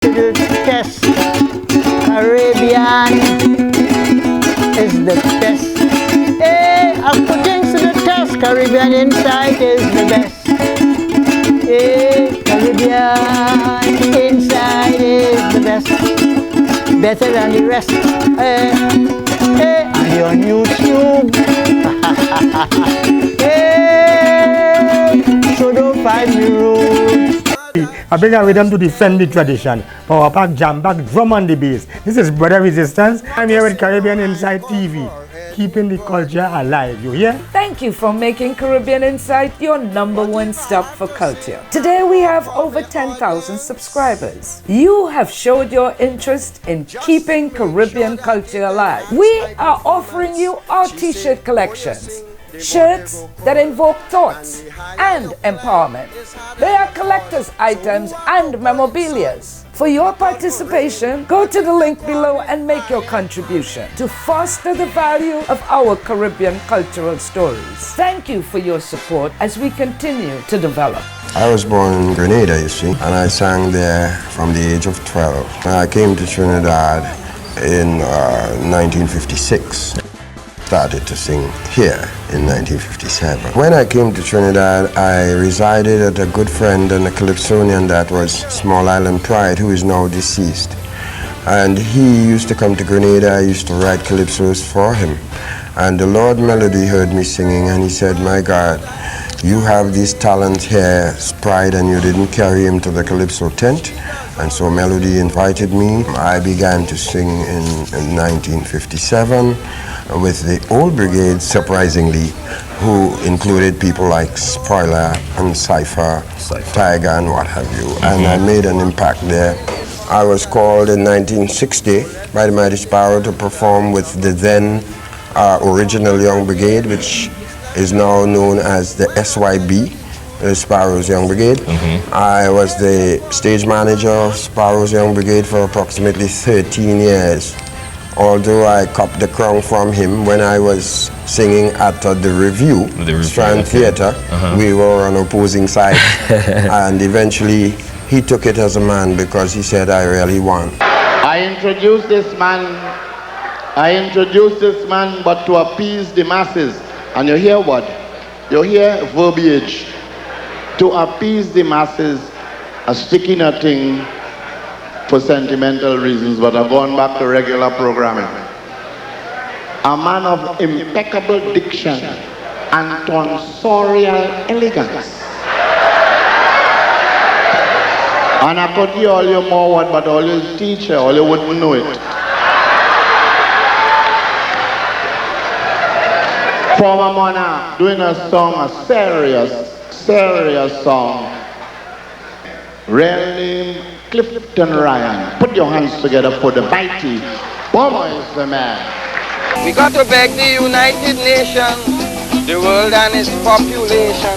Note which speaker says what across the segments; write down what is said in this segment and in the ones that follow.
Speaker 1: the test. Caribbean is the best. Hey, I put things to the test. Caribbean inside is the best. Hey, Caribbean inside is the best. Better than the rest. Hey, and on YouTube. Hey, so don't find me rude.
Speaker 2: I bring a rhythm to defend the tradition. Power pack, jam pack, drum on the bass. This is Brother Resistance. I'm here with Caribbean Inside TV, keeping the culture alive. You hear?
Speaker 3: Thank you for making Caribbean Insight your #1 stop for culture. Today we have over 10,000 subscribers. You have showed your interest in keeping Caribbean culture alive. We are offering you our t-shirt collections. Shirts that invoke thoughts and empowerment. They are collector's items and memorabilia. For your participation, go to the link below and make your contribution to foster the value of our Caribbean cultural stories. Thank you for your support as we continue to develop.
Speaker 4: I was born in Grenada, you see, and I sang there from the age of 12. I came to Trinidad in 1956. Started to sing here in 1957. When I came to Trinidad, I resided at a good friend and a Calypsonian that was Small Island Pride, who is now deceased. And he used to come to Grenada. I used to write calypsos for him. And the Lord Melody heard me singing and he said, "My God, you have this talent here, Pride, and you didn't carry him to the Calypso Tent." And so Melody invited me. I began to sing in 1957 with the old brigade, surprisingly, who included people like Spoiler and Cypher, Tiger and what have you. And I made an impact there. I was called in 1960 by the Mighty Sparrow to perform with the then original Young Brigade, which is now known as the SYB, the Sparrow's Young Brigade. I was the stage manager of Sparrow's Young Brigade for approximately 13 years. Although I copped the crown from him when I was singing at the Review, Strand Theatre. We were on opposing sides. And eventually he took it as a man because he said, "I really won."
Speaker 5: I introduced this man, but to appease the masses. And you hear what? You hear verbiage. To appease the masses, a sticky nothing for sentimental reasons, but I've gone back to regular programming. A man of impeccable diction and tonsorial elegance. And I could hear all your more word, but all your teacher, all you wouldn't know it. Former Monarch doing a song, a serious song. Really, Clifton Ryan. Put your hands together for the Mighty Sparrow is the man.
Speaker 6: We got to beg the United Nations, the world and its population.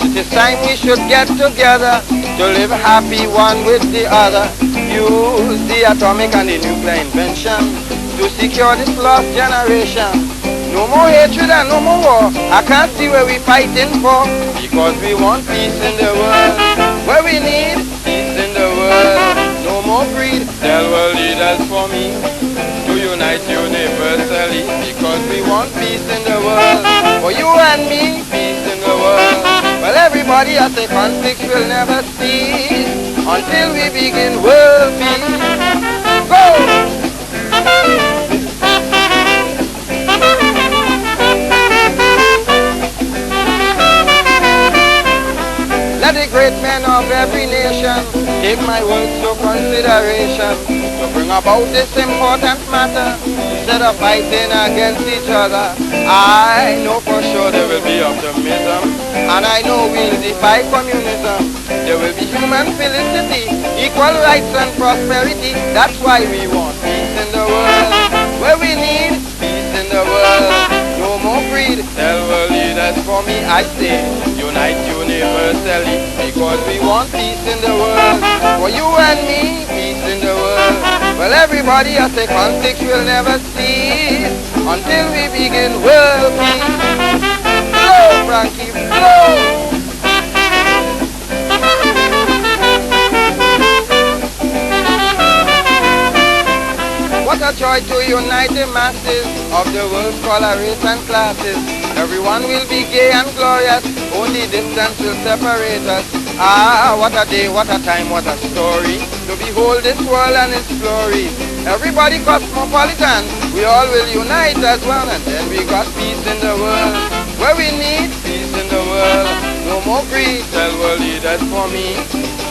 Speaker 6: It is time we should get together to live happy one with the other. Use the atomic and the nuclear invention to secure this lost generation. No more hatred and no more war. I can't see where we're fighting for, because we want peace in the world. Where we need peace in the world. No more greed. Tell world leaders for me to unite universally, because we want peace in the world. For you and me, peace in the world. Well, everybody, I say conflicts will never cease until we begin world peace. Go! Let the great men of every nation take my words to consideration to bring about this important matter instead of fighting against each other. I know for sure there will be optimism, and I know we'll defy communism. There will be human felicity, equal rights and prosperity. That's why we want peace in the world. Where we need peace in the world. No more greed. Tell world leaders for me, I say, unite universally, because we want peace in the world. For you and me, peace in the world. Well, everybody, I say conflicts will never cease until we begin world peace. Blow, Frankie, blow! what a joy to unite the masses of the world's color, race and classes. Everyone will be gay and glorious, only distance will separate us. Ah, what a day, what a time, what a story, to behold this world and its glory. Everybody cosmopolitan, we all will unite as one, and then we got peace in the world, where we need peace in the world. No more greed, tell world leaders for me,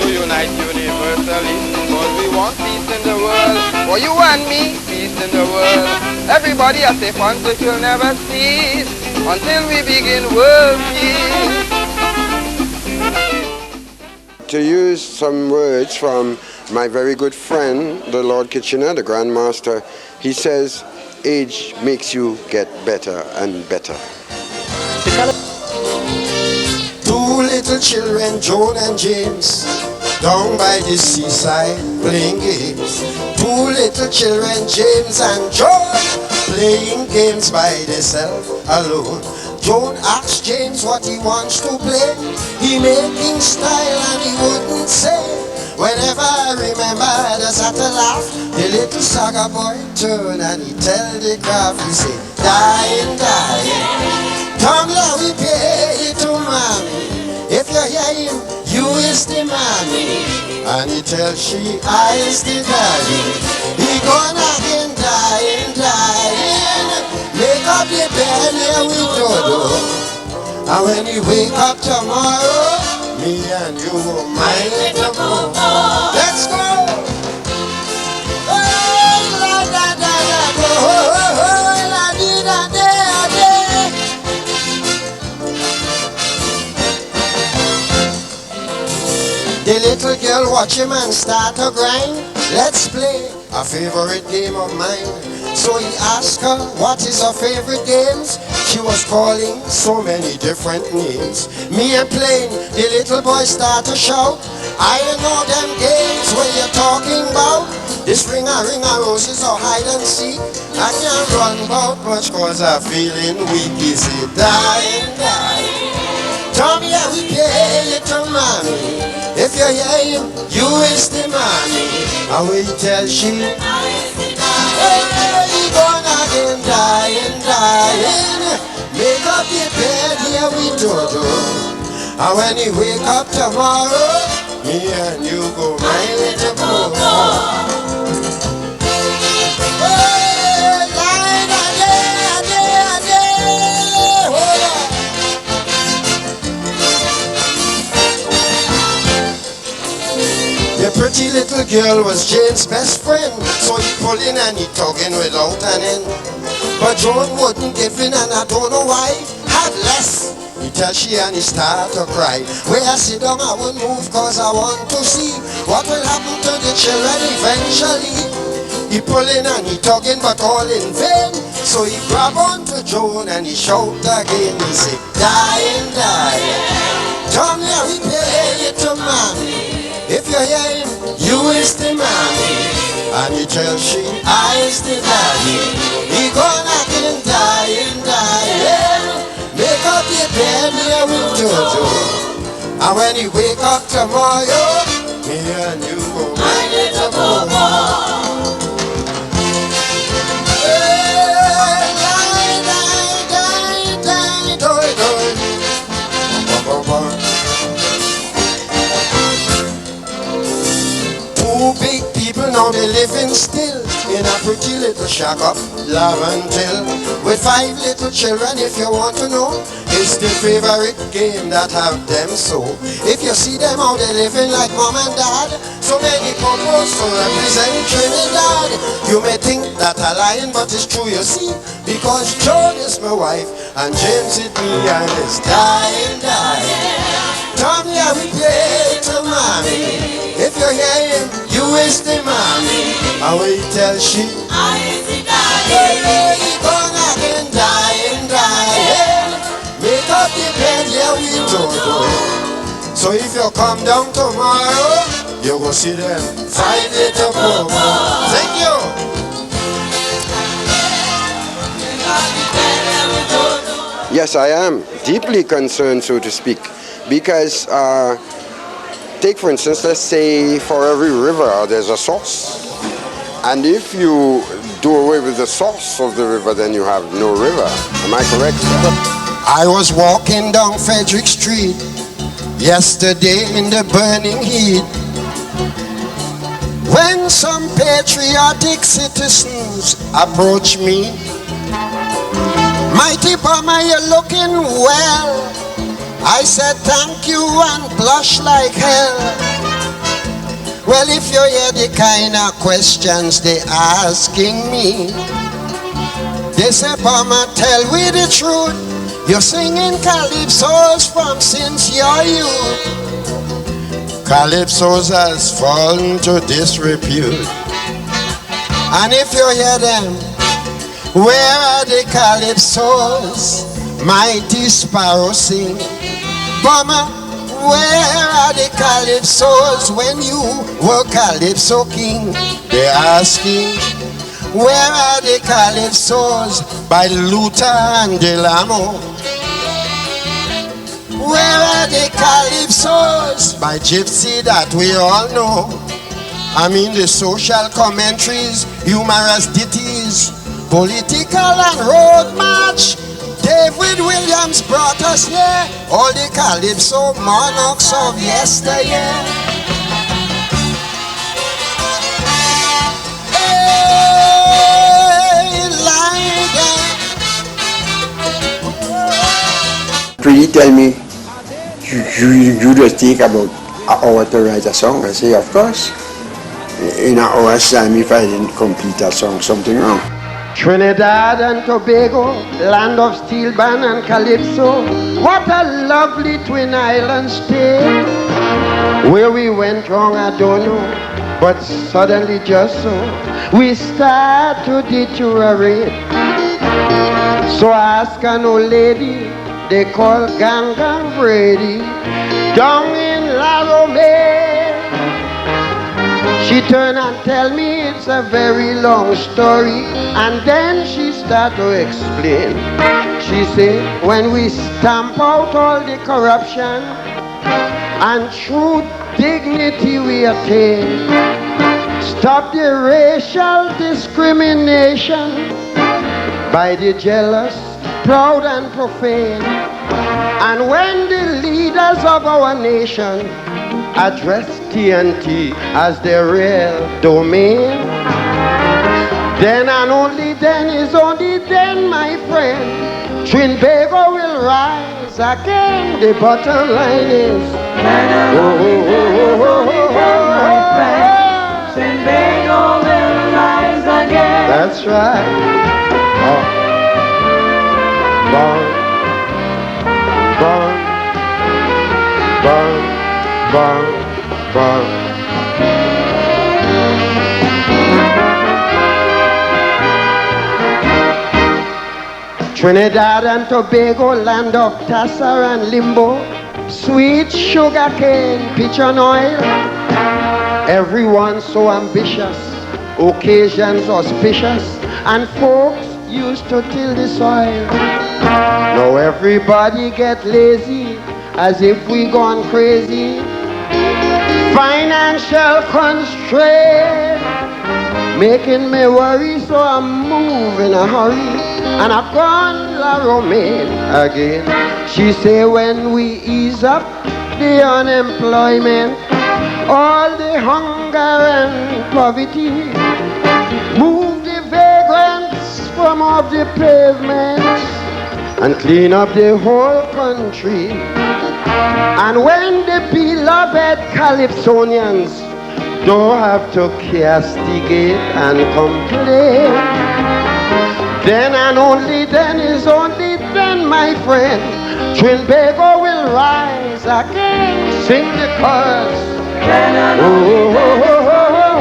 Speaker 6: to unite universally, because we want peace in the world, for you and me, peace in the world. Everybody has a fun, it will never cease, until we begin world peace.
Speaker 4: To use some words from my very good friend, the Lord Kitchener, the Grand Master, he says, age makes you get better and better.
Speaker 7: Two little children, Joan and James, down by the seaside playing games. Two little children, James and Joan, playing games by themselves alone. Joan asked James what he wants to play. He making style and he wouldn't say. Whenever I remember there's at a laugh, the little saga boy turn and he tell the craft, he say, dying, dying, come let we pay it to mommy. If you hear him, you is the mommy. And he tell she, I is the daddy. He gonna again dying, dying, make up the bed here we do. And when you wake up tomorrow, me and you will mind it a go. Let's go! Oh, la da da da go. Oh, la di da da da. The little girl watch him and start to grind. Let's play a favorite game of mine. So he asked her, what is her favorite games? She was calling so many different names. Me and playing, the little boy start to shout, I don't know them games where you're talking about. This ring a roses or hide and seek. I can't run about much cause I'm feeling weak. Is it dying, dying? Tommy, yeah, we play little mommy. If you hear him, you is the mommy. And we tell she, hey, he gonna again dying, dying. Make up the bed, here we do. And when he wake up tomorrow, me and you go my little go. The pretty little girl was Jane's best friend, so he pulling and he tugging without an end. But Joan wouldn't give in and I don't know why. Had less, he tell she and he start to cry. Where I sit down I won't move cause I want to see what will happen to the children eventually. He pulling and he tugging but all in vain. So he grab onto Joan and he shout again. He say, dying, dying, come here we play it to mommy. If you hear him, you is the mommy. And he tell she, I is the daddy. He gonna again dying, dying. Make up the bed here with Jojo. And when he wake up tomorrow, me and you go mind it a go. Two big people now they living still in a pretty little shack up Laventille with 5 little children. If you want to know, it's the favorite game that have them so. If you see them how they living like mom and dad, so many couples to represent Trinidad. You may think that I'm lying, but it's true you see, because Joan is my wife and James is me and it's dying, dying. Come here we play to mommy. If you hear him, you is the mommy. And we tell she, I is the daddy. Hey, he gonna again dying, dying. Make up the bed, yeah we do. So if you come down tomorrow, you go see them 5 little popo. Thank you.
Speaker 4: Yes, I am deeply concerned, so to speak, because take for instance, let's say for every river there's a source, And if you do away with the source of the river, then you have no river. Am I correct, sir?
Speaker 7: I was walking down Frederick Street yesterday in the burning heat when some patriotic citizens approached me. Mighty Bomber, you're looking well. I said thank you and blush like hell. Well, if you hear the kind of questions they asking me, they say, Bomber, tell we the truth. You're singing calypsos from since your youth. Calypsos has fallen to disrepute. And if you hear them, where are the calypsos? Mighty Sparrow sing. Bomber, where are the calypsos when you were Calypso King? They're asking, where are the calypsos by Luther and Delamo? Where are the calypsos by Gypsy that we all know? I mean the social commentaries, humorous ditties, political and road march. David Williams brought us here, all the Calypso monarchs of yesteryear. Hey,
Speaker 4: He tell me, you just take about an hour to write a song. I say, of course. In an hour's time, if I didn't complete a song, something wrong.
Speaker 7: Trinidad and Tobago, land of steel band and calypso. What a lovely twin island state. Where we went wrong, I don't know, but suddenly just so, we start to deteriorate. So I ask an old lady, they call Gang Brady, down in La Rome. She turn and tell me it's a very long story, and then she start to explain. She say, when we stamp out all the corruption and true dignity we attain, stop the racial discrimination by the jealous, proud and profane, and when the leaders of our nation address TNT as their real domain, then and only then is only then, my friend, Trinbago will rise again. The bottom line is,
Speaker 3: my friend, Trinbago will rise again.
Speaker 7: That's right. Trinidad and Tobago, land of Tassar and Limbo, sweet sugar cane, pigeon oil. Everyone so ambitious, occasions auspicious, and folks used to till the soil. Now everybody get lazy, as if we gone crazy. Financial constraint making me worry, so I move in a hurry, and I've gone La Romaine again. She say when we ease up the unemployment, all the hunger and poverty, move the vagrants from off the pavements and clean up the whole country. And when the beloved Calypsonians don't have to castigate and complain, then and only then is only then, my friend, Trinbago will rise again. Sing the chorus.
Speaker 3: Then and only then,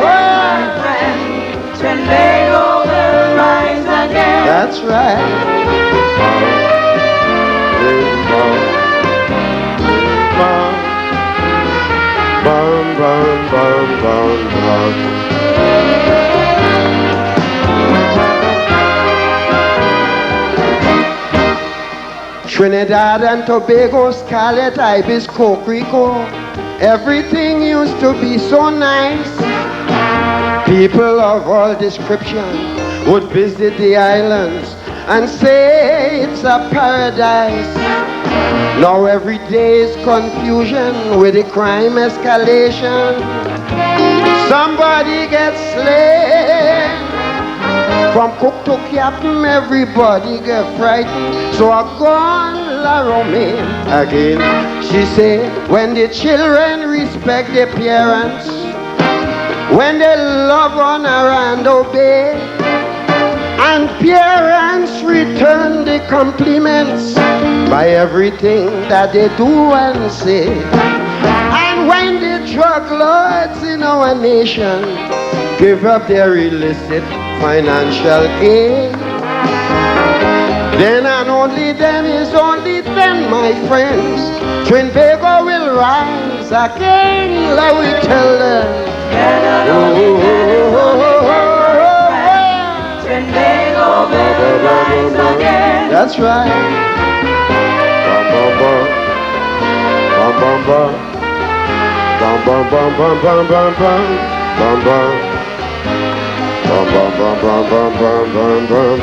Speaker 3: my friend, Trinbago will rise again.
Speaker 7: That's right. Bum, bum, bum, bum, bum. Trinidad and Tobago, Scarlet Ibis, Coquerico, everything used to be so nice. People of all description would visit the islands and say it's a paradise. Now every day is confusion with the crime escalation. Somebody gets slain. From cook to captain, everybody get frightened. So I gone La Romaine again. She say, when the children respect their parents, when they love, honor and obey, and parents return the compliments by everything that they do and say. And when the drug lords in our nation give up their illicit financial gain, then and only then is only then, my friends, Trinidad will rise again. Let me tell them. That's right. Bum bum bum. Bum bum bum bum bum bum bum. Bum bum. Bum bum bum bum bum bum bum bum.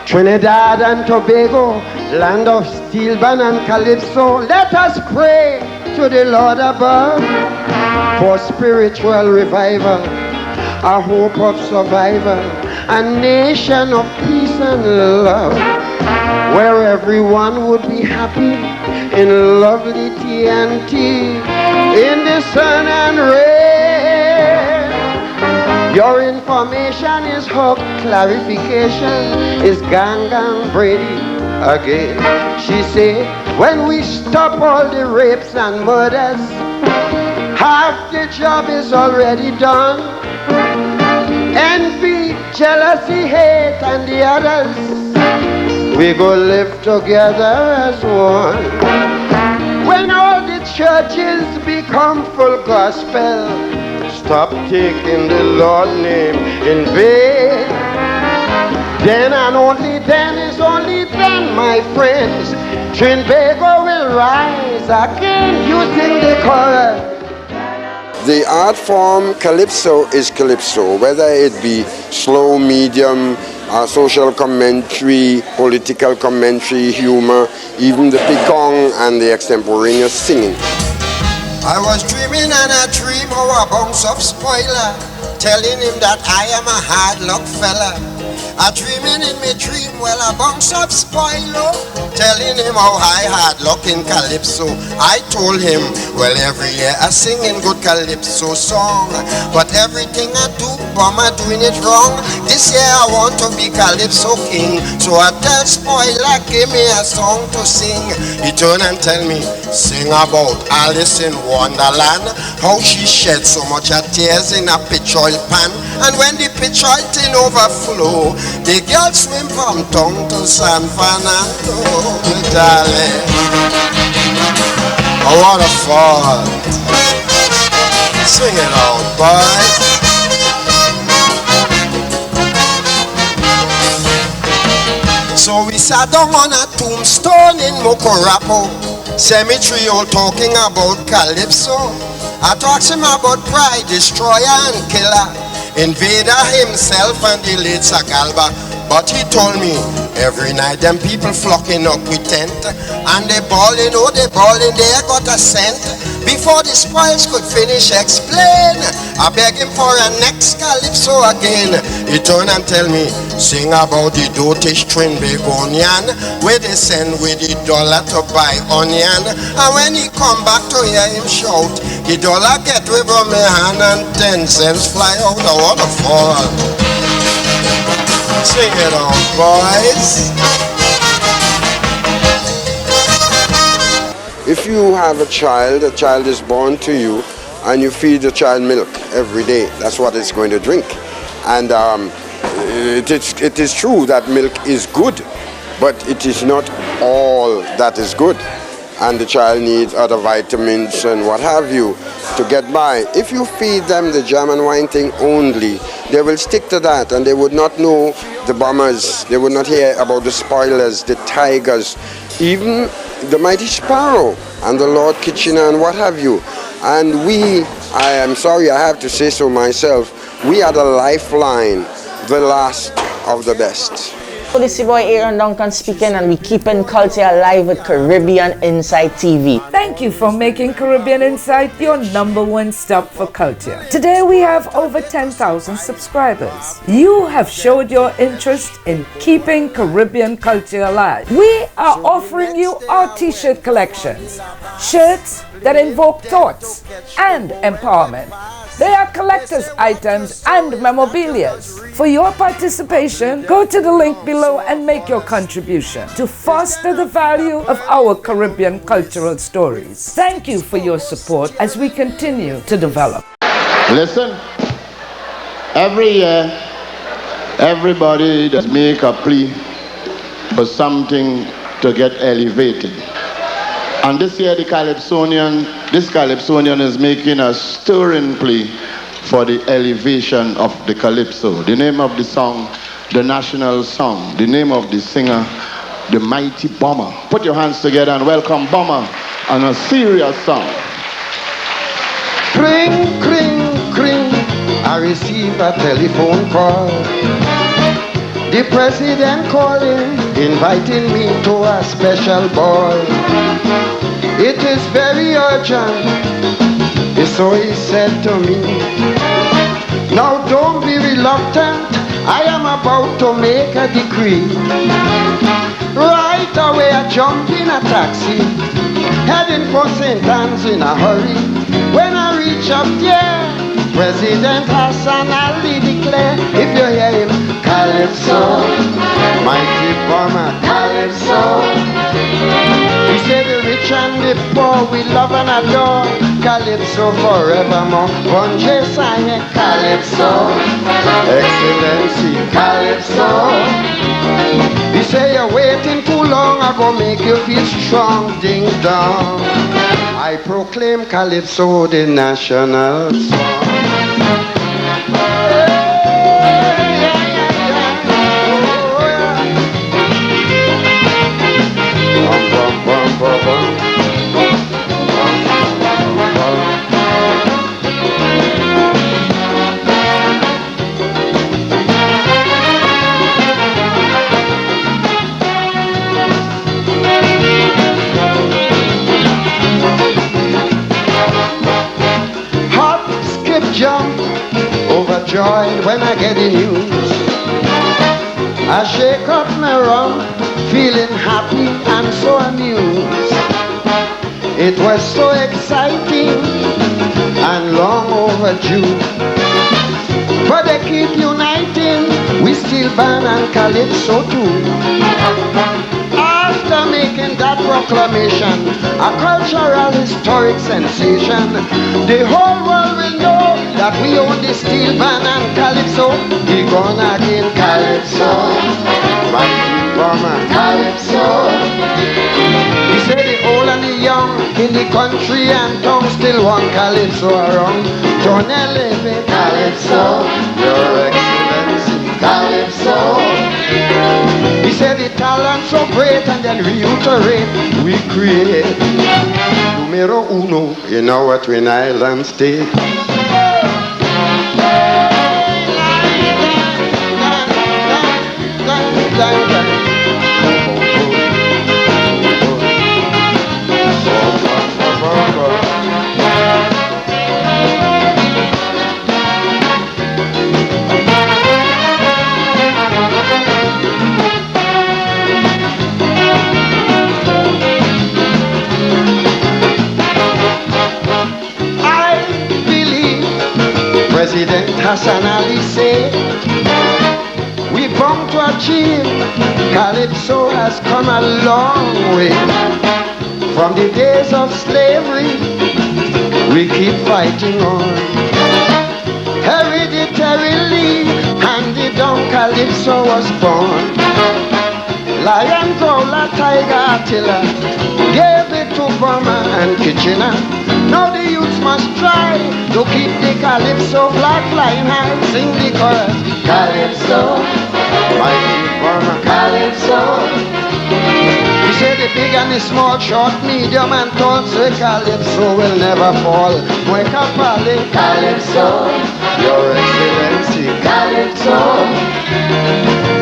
Speaker 7: Trinidad and Tobago, land of steel band and calypso, let us pray to the Lord above for spiritual revival, a hope of survival, a nation of peace and love, where everyone would be happy in lovely TNT, in the sun and rain. Your information is hope, clarification is Young Brigade again. She say, when we stop all the rapes and murders, half the job is already done. Envy, jealousy, hate, and the others, we go live together as one. When all the churches become full gospel, stop taking the Lord's name in vain. Then and only then is only then, my friends, Trinidad will rise again. You sing the chorus.
Speaker 4: The art form calypso is calypso, whether it be slow, medium, social commentary, political commentary, humor, even the picong and the extemporaneous singing.
Speaker 7: I was dreaming and I dream of a bounce of spoiler, telling him that I am a hard luck fella. I dreaming in me dream, well a bounce of spoiler, telling him how I had luck in calypso. I told him, well every year I singing good calypso song, but everything I do, Mama doing it wrong. This year I want to be calypso king, so I tell spoiler, give me a song to sing. He turn and tell me, sing about Alice in Wonderland, how she shed so much of tears in a pitch oil pan, and when the pitch oil tin overflow, the girl swim from tongue to San Fernando, darling. Oh, what a fall. Sing it out, boys. So we sat down on a tombstone in Mokorapo cemetery, all talking about calypso. I talked to him about pride, destroyer and killer, invader himself and the late Sagalba. But he told me, every night them people flocking up with tent, and they balling, oh they balling, they got a cent. Before the spoils could finish explain, I beg him for a next calypso again. He turn and tell me, sing about the dotish Trinbagonian, where they send with the dollar to buy onion. And when he come back to hear him shout, the dollar get away from my hand and 10 cents fly out the waterfall. Sing it on, boys.
Speaker 4: If you have a child is born to you, and you feed the child milk every day, that's what it's going to drink. And it is true that milk is good, but it is not all that is good. And the child needs other vitamins and what have you to get by. If you feed them the jam and wine thing only, they will stick to that, and they would not know the bombers, they would not hear about the spoilers, the tigers, even the Mighty Sparrow and the Lord Kitchener and what have you. And we, I am sorry I have to say so myself, we are the lifeline, the last of the best.
Speaker 1: This is your boy Aaron Duncan speaking, and we keeping culture alive with Caribbean Insight TV.
Speaker 3: Thank you for making Caribbean Insight your #1 stop for culture. Today we have over 10,000 subscribers. You have showed your interest in keeping Caribbean culture alive. We are offering you our t-shirt collections, shirts that invoke thoughts and empowerment. They are collector's items and memorabilia. For your participation, go to the link below and make your contribution to foster the value of our Caribbean cultural stories. Thank you for your support as we continue to develop.
Speaker 5: Listen, every year, everybody does make a plea for something to get elevated. And this year, this Calypsonian is making a stirring plea for the elevation of the Calypso. The name of the song, the national song. The name of the singer, the Mighty Bomber. Put your hands together and welcome Bomber on a serious song.
Speaker 7: Cring, cring, cring, I receive a telephone call. The president calling, inviting me to a special ball. It is very urgent, so he said to me. Now don't be reluctant, I am about to make a decree. Right away I jump in a taxi, heading for St. Anne's in a hurry. When I reach up there, President Hassan Ali declare, if you hear him, Calypso, mighty bomber, Calypso. He said the rich and the poor we love and adore, Calypso forevermore. Bonje Sanye, Calypso, Excellency, Calypso. He say you're waiting too long, I go make you feel strong, ding dong. I proclaim Calypso the national song. Jump, overjoyed when I get the news. I shake up my rump, feeling happy and so amused. It was so exciting and long overdue. But they keep uniting, we still ban and Calypso too. After making that proclamation, a cultural historic sensation, the whole world will know that we own the steel band and Calypso. We gonna again Calypso, mighty bomber Calypso. He said the old and the young in the country and town still want Calypso around. Don't elevate Calypso, your excellency Calypso. He said the talent so great and then reiterate we create numero uno in our Twin Island state. President Hassan Ali said, we bound to achieve, Calypso has come a long way. From the days of slavery, we keep fighting on. Hereditarily, handed down Calypso was born. Lion, growler, tiger, Attila, gave it to Burma and Kitchener. Now the youths must try to keep the Calypso flag flying high. Sing the chorus, Calypso, mighty Burma, Calypso. He
Speaker 6: say the big and the small, short, medium and tall, say Calypso will never fall. Muy capale, Calypso, Your Excellency, Calypso.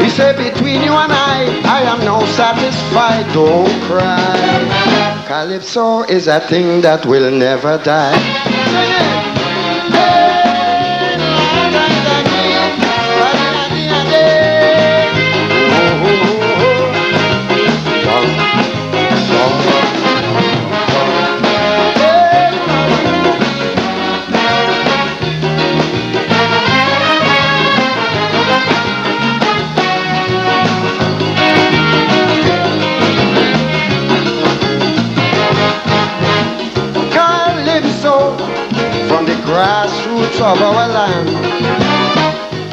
Speaker 6: He said between you and I am now satisfied, don't cry. Calypso is a thing that will never die. Grassroots of our land.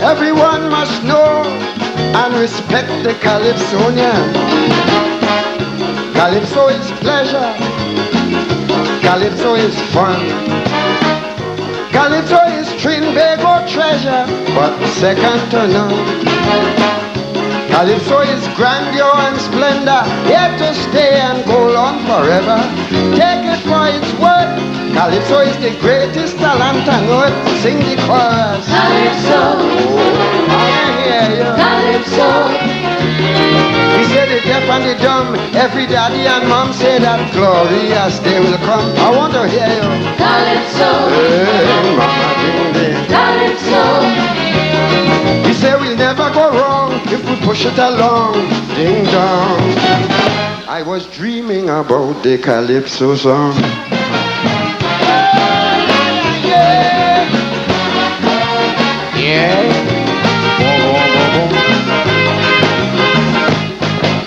Speaker 6: Everyone must know and respect the Calypsonian. Calypso is pleasure. Calypso is fun. Calypso is Trinidad treasure, but second to none. Calypso is grandeur and splendor, here to stay and go on forever. Take it for its worth. Calypso is the greatest talent on earth. Sing the chorus.
Speaker 8: Calypso.
Speaker 6: Oh, I hear you.
Speaker 8: Calypso.
Speaker 6: He said the deaf and the dumb, every daddy and mom say that glorious day will come. I want to hear you.
Speaker 8: Calypso.
Speaker 6: Hey, mama, ding, ding.
Speaker 8: Calypso.
Speaker 6: He said we'll never go wrong if we push it along. Ding dong. I was dreaming about the Calypso song.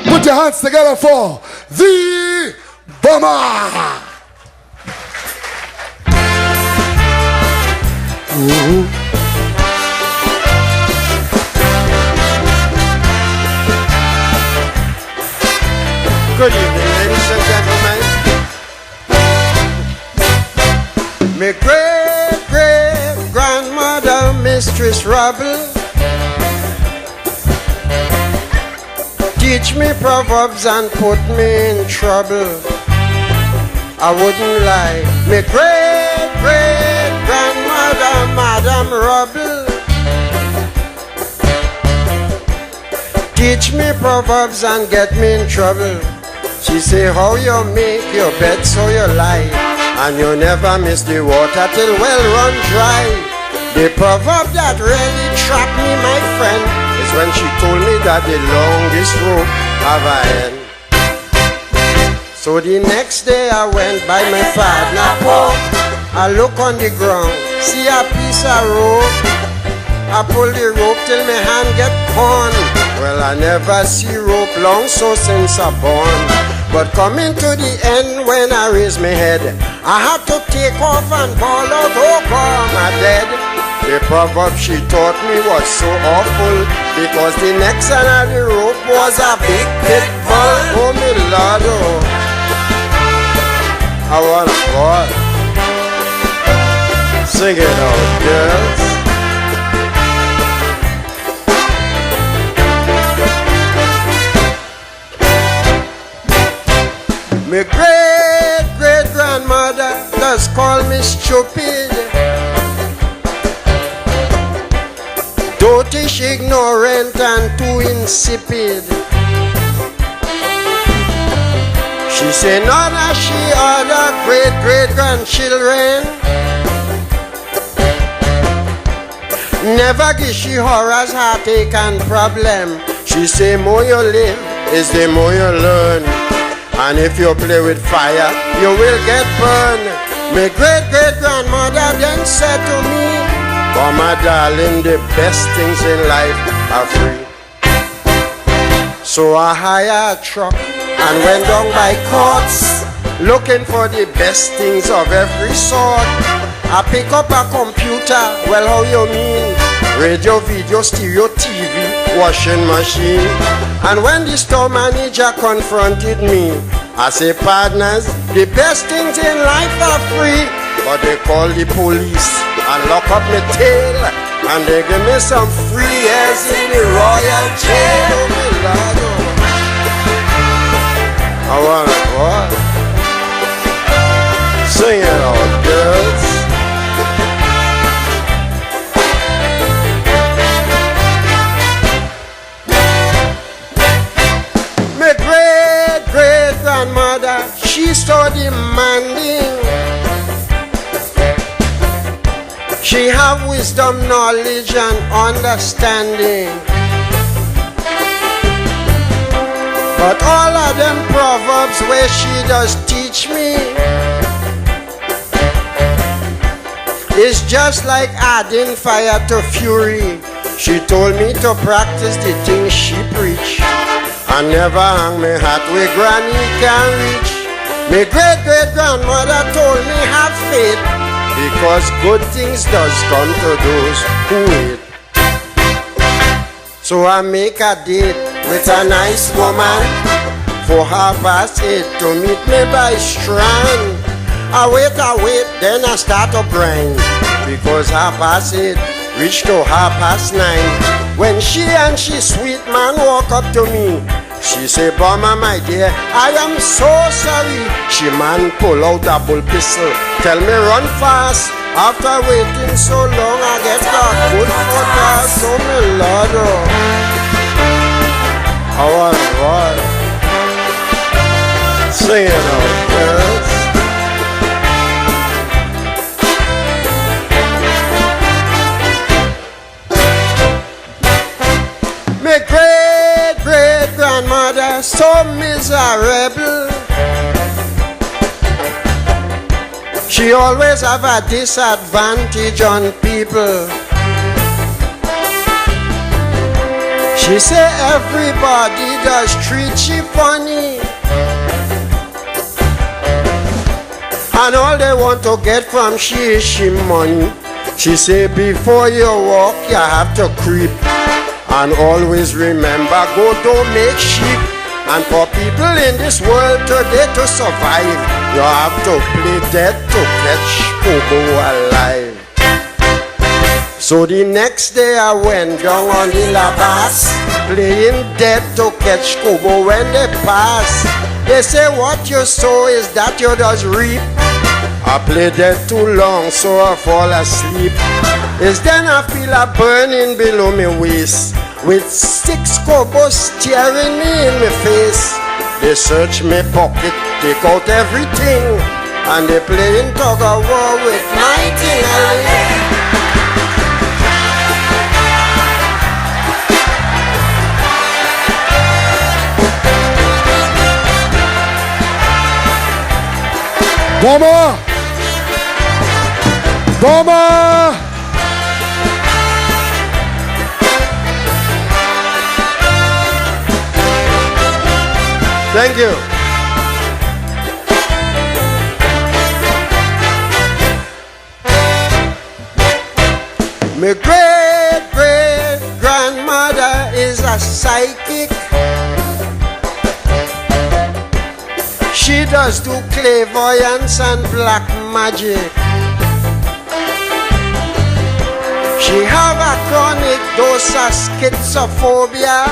Speaker 7: Put your hands together for the Bomber. Ooh.
Speaker 6: Good evening, ladies and gentlemen. My great-great-grandmother, Mistress Rubble, teach me proverbs and put me in trouble. I wouldn't lie. My great-great-grandmother, Madam Rubble, teach me proverbs and get me in trouble. She say how you make your bed so you lie, and you never miss the water till well run dry. The proverb that really trapped me, my friend, is when she told me that the longest rope have a end. So the next day I went by my father porch. I look on the ground, see a piece of rope. I pull the rope till my hand get torn. Well, I never see rope long so since I born. But coming to the end when I raise my head, I had to take off and bawl out, oh God, I'm dead. The proverb she taught me was so awful, because the next end of the rope was a big pit bull. Oh my Lord, oh. I want a boy. Sing it out, girls. My great-great-grandmother does call me stupid, dotish, ignorant, and too insipid. She say not as she other great-great-grandchildren, never give she horrors, heartache, and problem. She say more you live is the more you learn. And if you play with fire, you will get burned. My great-great-grandmother then said to me, "Oh, my darling, the best things in life are free." So I hired a truck and went down by courts, looking for the best things of every sort. I pick up a computer, well, how you mean? Radio, video, stereo, TV, washing machine. And when the store manager confronted me, I say, partners, the best things in life are free. But they call the police and lock up my tail, and they give me some free years in the royal jail. Oh, my Lord, oh.
Speaker 7: I want it, boy. Sing it out, girls. My great-great-grandmother, she's so demanding. She have wisdom, knowledge, and understanding. But all of them proverbs where she does teach me is just like adding fire to fury. She told me to practice the things she preach and never hang me hat where granny can reach. My great-great-grandmother told me have faith, because good things does come to those who wait. So I make a date with a nice woman for 8:30 to meet me by Strand. I wait, then I start to grind, because 8:30 reach to 9:30. When she and she sweet man walk up to me, she say, "Bomber, my dear, I am so sorry." She man pull out a bull pistol, tell me run fast. After waiting so long, I get a good foot, so me Lord. I want what? Sing it out, girls. My great-great-grandmother, so miserable. She always have a disadvantage on people. She say everybody does treat she funny, and all they want to get from she is she money. She say before you walk you have to creep, and always remember go don't make sheep. And for people in this world today to survive, you have to play dead to catch Kobo alive. So the next day I went down on the Labas, playing dead to catch Kobo when they pass. They say what you sow is that you does reap. I play dead too long so I fall asleep. It's then I feel a burning below my waist, with 6 Kobos staring me in my face. They search my pocket, take out everything, and they playing tug of war with Mighty Sparrow.
Speaker 2: Bomber! Bomber!
Speaker 7: Thank you. My great-great-grandmother is a psychic. She does do clairvoyance and black magic. She have a chronic dose of schizophobia.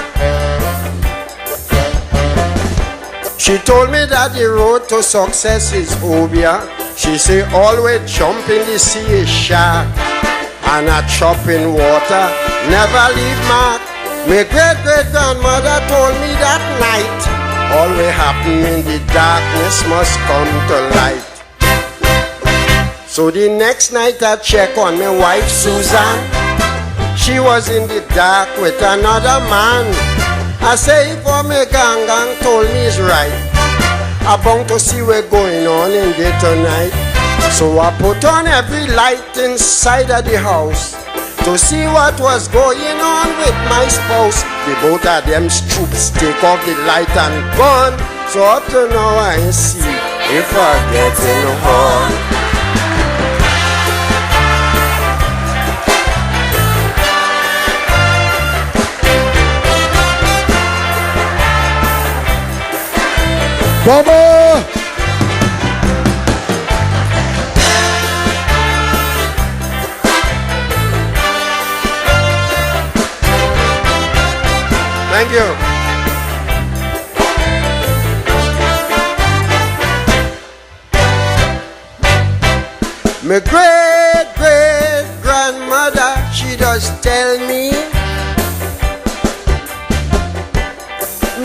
Speaker 7: She told me that the road to success is obia. She say always jump in the sea is shark, and a chop in water never leave mark. My great-great-grandmother told me that night all will happen in the darkness must come to light. So the next night I check on my wife Susan. She was in the dark with another man. I say for me gang told me it's right. I bound to see what's going on in there tonight. So I put on every light inside of the house to see what was going on with my spouse. The both of them stoops take off the light and gone. So up to now I see if I get in the hall.
Speaker 2: Bomber!
Speaker 7: Thank you. My great great grandmother, she does tell me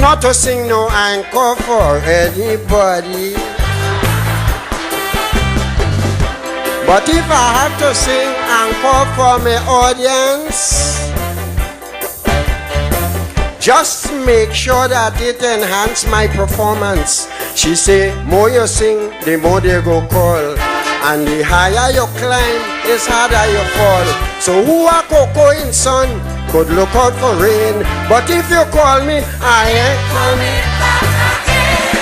Speaker 7: not to sing no anchor for anybody. But if I have to sing anchor for my audience, just make sure that it enhance my performance. She say, more you sing, the more they go call. And the higher you climb, the harder you fall. So who a cocoa in sun could look out for rain. But if you call me, I ain't coming back again.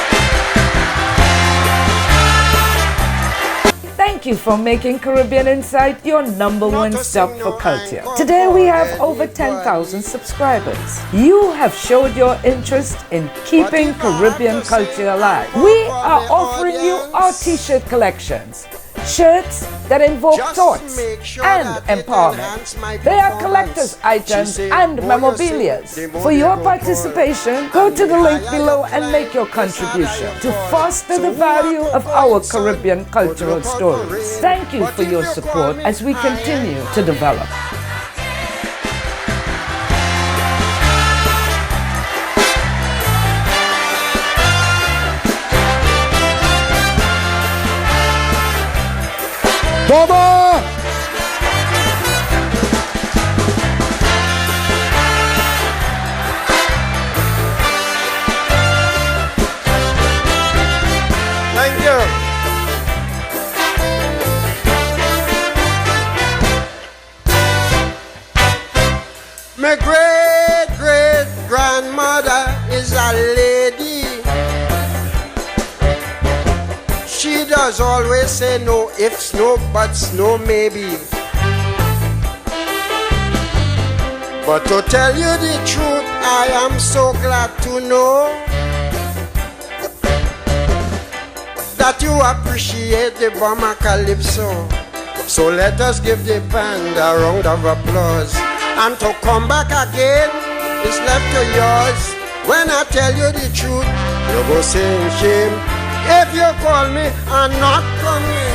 Speaker 3: Thank you for making Caribbean Insight your #1 stop for culture. Today we have over 10,000 subscribers. You have showed your interest in keeping Caribbean culture alive. We are offering you our t-shirt collections. Shirts that invoke thoughts and empowerment. They are collector's items and memorabilia. For your participation, go to the link below and make your contribution to foster the value of our Caribbean cultural stories. Thank you for your support as we continue to develop.
Speaker 2: Bobo!
Speaker 7: Thank you. My great great grandmother is a lady. She does always say no ifs, no buts, no maybe. But to tell you the truth, I am so glad to know that you appreciate the bomber Calypso. So let us give the band a round of applause. And to come back again is left to yours. When I tell you the truth, you go saying shame. If you call me, I'm not coming.